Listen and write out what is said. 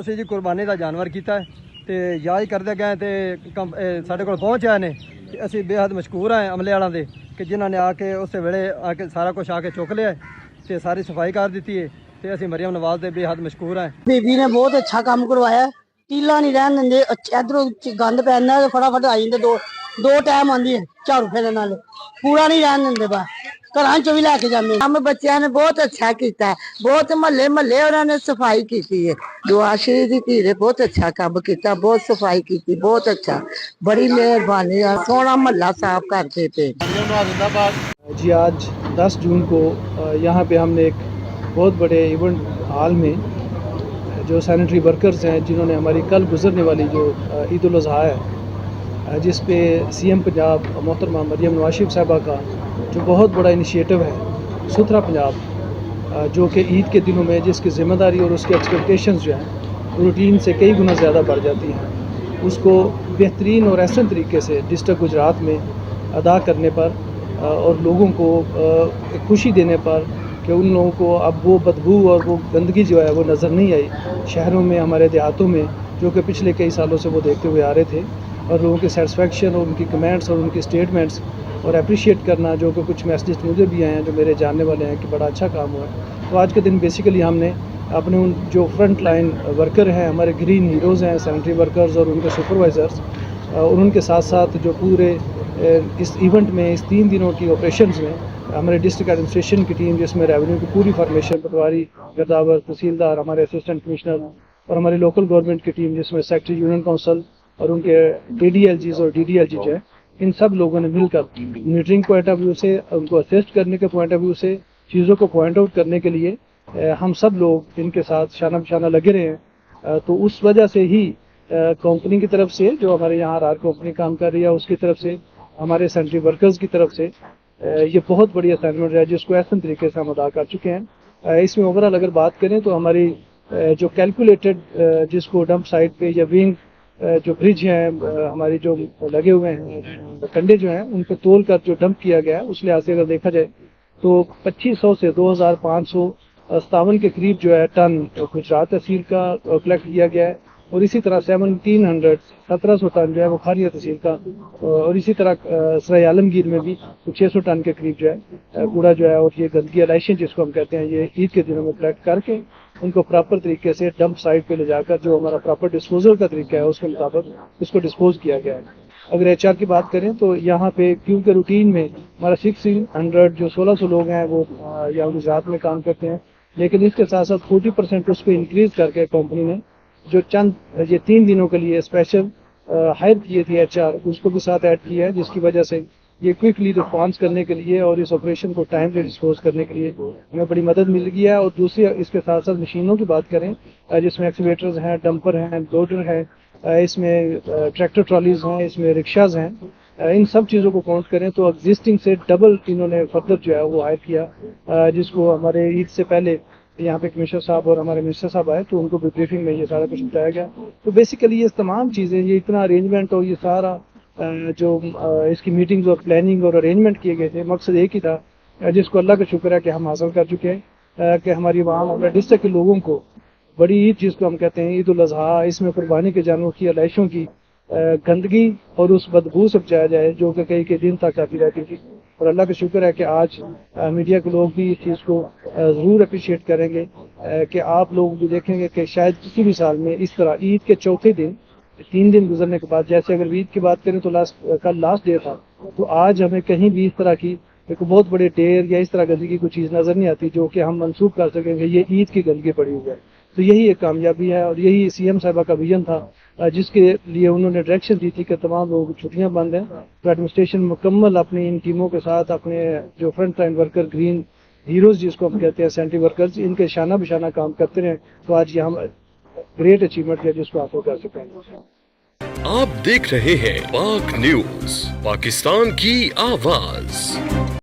ਅਸੀਂ ਜੀ ਕੁਰਬਾਨੀ ਦਾ ਜਾਨਵਰ ਕੀਤਾ ਹੈ ਤੇ ਯਾਦ ਕਰਦੇ ਗਏ ਤੇ ਸਾਡੇ ਕੋਲ ਪਹੁੰਚਿਆ ਨੇ ਤੇ ਅਸੀਂ ਬੇहद ਮਸ਼ਕੂਰ ਹਾਂ ਅਮਲੇ ਵਾਲਾਂ ਦੇ ਕਿ ਜਿਨ੍ਹਾਂ ਨੇ ਆ ਕੇ ਉਸੇ ਵੇਲੇ ਆ ਕੇ ਸਾਰਾ ਕੁਝ ਆ ਕੇ ਚੁੱਕ ਲਿਆ ਤੇ ਸਾਰੀ ਸਫਾਈ ਕਰ ਦਿੱਤੀ ਹੈ ਤੇ ਅਸੀਂ ਮਰੀਮ ਨਵਾਜ਼ ਦੇ ਬੇहद ਮਸ਼ਕੂਰ ਹਾਂ। ਬੀਬੀ ਨੇ ਬਹੁਤ ਅੱਛਾ ਕੰਮ ਕਰਵਾਇਆ, ਟੀਲਾ ਨਹੀਂ ਰਹਿਣ ਦਿੰਦੇ, ਇਧਰੋਂ ਗੰਦ ਪੈਂਦਾ ਤੇ ਫਟਾਫਟ ਆ ਜਾਂਦੇ, ਦੋ ਟਾਈਮ ਆਉਂਦੀ ਹੈ ਝਾੜੂ ਫੇਰਨ ਨਾਲ, ਕੂੜਾ ਨਹੀਂ ਰਹਿਣ ਦਿੰਦੇ, ਬਾ ਘਰਾਂ ਚੋਂ ਵੀ ਲੈ ਕੇ ਜਾਂਦੇ। ਕੰਮ ਬੱਚਿਆਂ ਨੇ ਬਹੁਤ ਅੱਛਾ ਕੀਤਾ, ਬਹੁਤ ਮਹੱਲੇ ਉਹਨਾਂ ਨੇ ਸਫਾਈ ਕੀਤੀ ਹੈ। ਦੁਆ ਸ਼ਰੀਫ ਦੀ ਧੀ ਨੇ ਬਹੁਤ ਅੱਛਾ ਕੰਮ ਕੀਤਾ, ਬਹੁਤ ਸਫਾਈ ਕੀਤੀ, बहुत अच्छा, बड़ी मेहरबानी, सोना महल्ला साफ करते थे। जी आज 10 जून को यहाँ पे हमने एक बहुत बड़े इवेंट हॉल में जो सैनिटरी वर्कर्स हैं जिन्होंने हमारी कल गुजरने वाली जो ईद उल अज़हा है जिस पे सीएम पंजाब मोहतरमा मरियम नवाज शरीफ साहबा का जो बहुत बड़ा इनिशिएटिव है सुथरा पंजाब जो कि ईद के दिनों में जिसकी ज़िम्मेदारी और उसकी एक्सपेक्टेशंस जो हैं रूटीन से कई गुना ज़्यादा बढ़ जाती हैं, उसको बेहतरीन और ऐसे तरीके से डिस्ट्रिक्ट गुजरात में अदा करने पर और लोगों को खुशी देने पर कि उन लोगों को अब वो बदबू और वो गंदगी जो है वो नज़र नहीं आई शहरों में, हमारे देहातों में, जो कि पिछले कई सालों से वो देखते हुए आ रहे थे, और लोगों के सेटिस्फेक्शन और उनकी कमेंट्स और उनकी स्टेटमेंट्स और अप्रिशिएट करना, जो कि कुछ मैसेजेस मुझे भी आए हैं जो मेरे जानने वाले हैं कि बड़ा अच्छा काम हुआ है। तो आज के दिन बेसिकली हमने अपने उन जो फ्रंट लाइन वर्कर हैं, हमारे ग्रीन हीरोज़ हैं, सैनिटरी वर्कर्स और उनके सुपरवाइज़र्स, और उनके साथ साथ जो पूरे इस इवेंट में इस 3 दिनों की ऑपरेशंस में हमारे डिस्ट्रिक्ट एडमिनिस्ट्रेशन की टीम जिसमें रेवेन्यू की पूरी फॉर्मेशन, पटवारी, गिरदावर, तहसीलदार, हमारे असिस्टेंट कमिश्नर और हमारी लोकल गवर्नमेंट की टीम जिसमें सेक्रेटरी यूनियन काउंसिल और उनके DDLGs और DDLG जो है, इन सब लोगों ने मिलकर मॉनिटरिंग पॉइंट ऑफ व्यू से, उनको असिस्ट करने के पॉइंट ऑफ व्यू से, चीज़ों को पॉइंट आउट करने के लिए हम सब लोग इनके साथ शाना बशाना लगे रहे हैं। तो उस वजह से ही कंपनी की तरफ से, जो हमारे यहाँ आर कंपनी काम कर रही है उसकी तरफ से, हमारे सैनिटरी वर्कर्स की तरफ से ये बहुत बड़ी असाइनमेंट है जिसको ऐसे तरीके से हम अदा कर चुके हैं। इसमें ओवरऑल अगर बात करें तो हमारी जो कैलकुलेटेड जिसको डंप साइट पे या विंग जो ब्रिज हैं हमारी जो लगे हुए हैं कंडे जो हैं उन पर तोल कर जो डंप किया गया है उस लिहाज से अगर देखा जाए तो 2500 से 2557 के करीब जो है टन गुजरात तहसील का कलेक्ट किया गया है, और इसी तरह 1700 टन जो है वो खारिया तहसील का, और इसी तरह सराय आलमगीर में भी 600 टन के करीब जो है कूड़ा जो है और ये गंदगी अलाइशन जिसको हम कहते हैं ये ईद के दिनों में कलेक्ट करके उनको प्रॉपर तरीके से डंप साइट पे ले जाकर जो हमारा प्रॉपर डिस्पोजल का तरीका है उसके मुताबिक इसको डिस्पोज किया गया है। अगर HR की बात करें तो यहाँ पे क्योंकि रूटीन में हमारा 600 जो 1600 लोग हैं वो यहाँ गुजरात में काम करते हैं, लेकिन इसके साथ साथ 40% उस पर इंक्रीज करके कंपनी ने जो चंद ये 3 दिनों के लिए स्पेशल हायर किए थे HR उसको भी साथ ऐड किया है, जिसकी वजह से ये क्विकली रिस्पॉन्स करने के लिए और इस ऑपरेशन को टाइमली डिस्पोज करने के लिए हमें बड़ी मदद मिल गई है। और दूसरी इसके साथ साथ मशीनों की बात करें जिसमें एक्सीवेटर्स हैं, डंपर हैं, लोडर हैं, इसमें ट्रैक्टर ट्रॉलीज हैं, इसमें रिक्शाज हैं, इन सब चीज़ों को काउंट करें तो एग्जिस्टिंग से डबल इन्होंने फर्दर जो है वो हायर किया, जिसको हमारे ईद से पहले यहाँ पे कमिश्नर साहब और हमारे मिनिस्टर साहब आए तो उनको भी ब्रीफिंग में ये सारा कुछ बताया गया। तो बेसिकली ये तमाम चीज़ें, ये इतना अरेंजमेंट और ये सारा जो इसकी मीटिंग्स और प्लानिंग और अरेंजमेंट किए गए थे, मकसद एक ही था जिसको अल्लाह का शुक्र है कि हम हासिल कर चुके हैं कि हमारी आवाम, हमारे डिस्ट्रिक्ट के लोगों को बड़ी ईद जिसको हम कहते हैं ईद उल अज़हा, इसमें कुर्बानी के जानवरों की अलाइशों की गंदगी और उस बदबू से बचाया जाए जो कि कई दिन तक आती रहती थी। और अल्लाह का शुक्र है कि आज मीडिया के लोग भी इस चीज़ को ज़रूर अप्रिशिएट करेंगे कि आप लोग भी देखेंगे कि शायद किसी भी साल में इस तरह ईद के चौथे दिन 3 दिन गुजरने के बाद, जैसे अगर ईद की बात करें तो कल लास्ट डे था, तो आज हमें कहीं भी इस तरह की एक बहुत बड़े ढेर या इस तरह गंदगी की कोई चीज़ नज़र नहीं आती जो कि हम मंसूब कर सकेंगे ये ईद की गंदगी पड़ी हुई है। तो यही एक कामयाबी है और यही CM साहबा का विजन था जिसके लिए उन्होंने डायरेक्शन दी थी कि तमाम लोग छुट्टियां बंद हैं तो एडमिनिस्ट्रेशन मुकम्मल अपनी इन टीमों के साथ अपने जो front line worker, green heroes जिसको हम कहते हैं, सैनिटरी वर्कर्स, इनके शाना बशाना काम करते रहे तो आज ये हम ग्रेट अचीवमेंट है जिसको हासिल कर सकें। आप देख रहे हैं पाक न्यूज, पाकिस्तान की आवाज।